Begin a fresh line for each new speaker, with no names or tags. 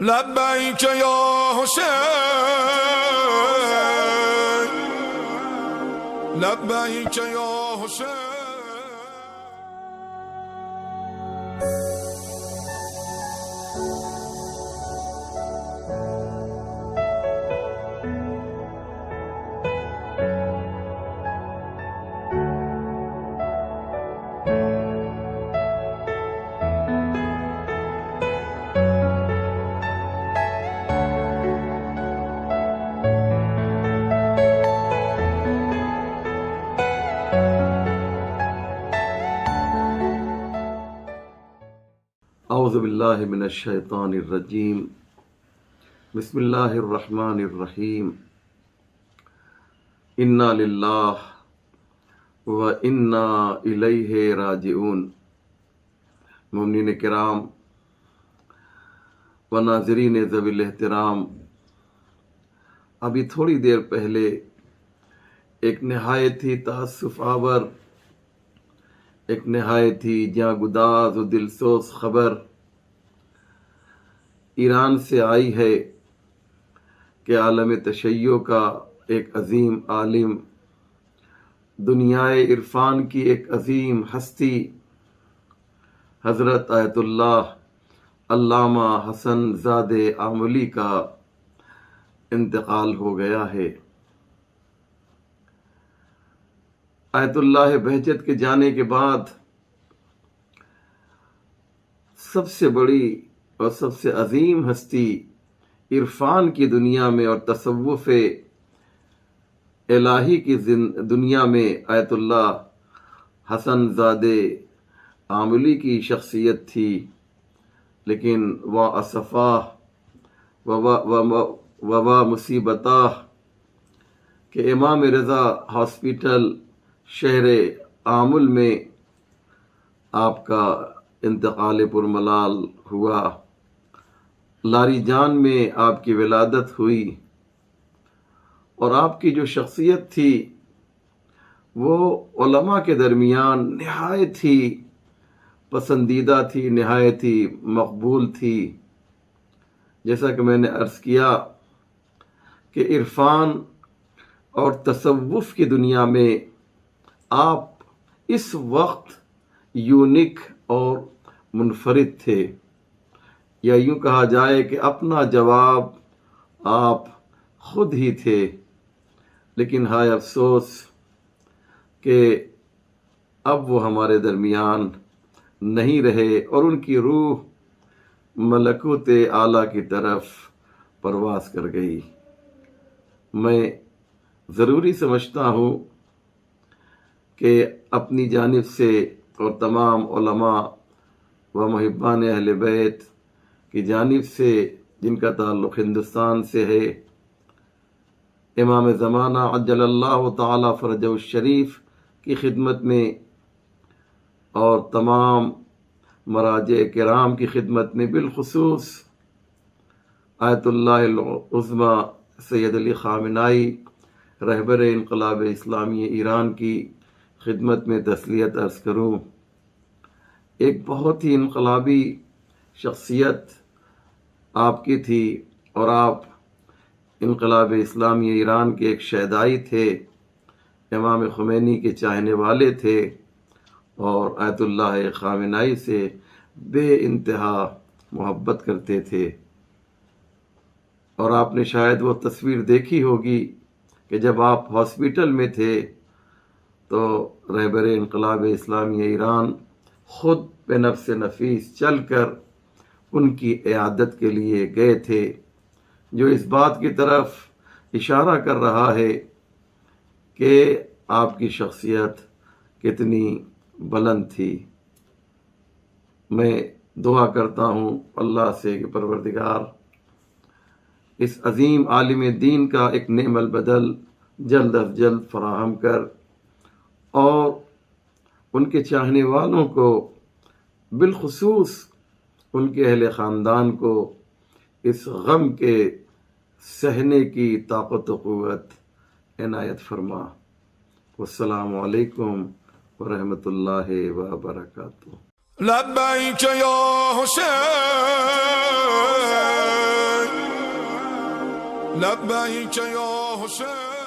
لبیک یا حسین، لبیک یا حسین.
اعوذ باللہ من الشیطان الرجیم. بسم اللہ الرحمن الرحیم. انا للہ و انا الیہ راجعون. مومنین کرام و ناظرین ذوی الاحترام، ابھی تھوڑی دیر پہلے ایک نہایت ہی تأسف آور، ایک نہایت ہی جاں گداز و دلسوز خبر ایران سے آئی ہے کہ عالم تشیع کا ایک عظیم عالم، دنیائے عرفان کی ایک عظیم ہستی، حضرت آیت اللہ علامہ حسن زادہ آملی کا انتقال ہو گیا ہے. آیت اللہ بہجت کے جانے کے بعد سب سے بڑی اور سب سے عظیم ہستی عرفان کی دنیا میں اور تصوف الہی کی دنیا میں آیت اللہ حسن زادہ آملی کی شخصیت تھی. لیکن وا اسفاہ و مصیبتہ کہ امام رضا ہاسپٹل شہر آمل میں آپ کا انتقال پرملال ہوا. لاری جان میں آپ کی ولادت ہوئی، اور آپ کی جو شخصیت تھی وہ علماء کے درمیان نہایت ہی پسندیدہ تھی، نہایت ہی مقبول تھی. جیسا کہ میں نے عرض کیا کہ عرفان اور تصوف کی دنیا میں آپ اس وقت یونیک اور منفرد تھے، یا یوں کہا جائے کہ اپنا جواب آپ خود ہی تھے. لیکن ہائے افسوس کہ اب وہ ہمارے درمیان نہیں رہے اور ان کی روح ملکوت اعلیٰ کی طرف پرواز کر گئی. میں ضروری سمجھتا ہوں کہ اپنی جانب سے اور تمام علماء و محبان اہل بیت کی جانب سے جن کا تعلق ہندوستان سے ہے، امام زمانہ عجل اللہ تعالی فرجہ الشریف کی خدمت میں اور تمام مراجع کرام کی خدمت میں، بالخصوص آیت اللہ العظمی سید علی خامنائی رہبر انقلاب اسلامی ایران کی خدمت میں تسلیت عرض کروں. ایک بہت ہی انقلابی شخصیت آپ کی تھی، اور آپ انقلاب اسلامی ایران کے ایک شیدائی تھے، امام خمینی کے چاہنے والے تھے، اور آیت اللہ خامنائی سے بے انتہا محبت کرتے تھے. اور آپ نے شاید وہ تصویر دیکھی ہوگی کہ جب آپ ہاسپٹل میں تھے تو رہبر انقلاب اسلامی ایران خود بے نفس نفیس چل کر ان کی عیادت کے لیے گئے تھے، جو اس بات کی طرف اشارہ کر رہا ہے کہ آپ کی شخصیت کتنی بلند تھی. میں دعا کرتا ہوں اللہ سے کہ پروردگار اس عظیم عالم دین کا ایک نعم البدل جلد از جلد فراہم کر، اور ان کے چاہنے والوں کو، بالخصوص ان کے اہل خاندان کو، اس غم کے سہنے کی طاقت و قوت عنایت فرما. والسلام علیکم ورحمۃ اللہ وبرکاتہ.
لبیک یا حسین. لبیک یا حسین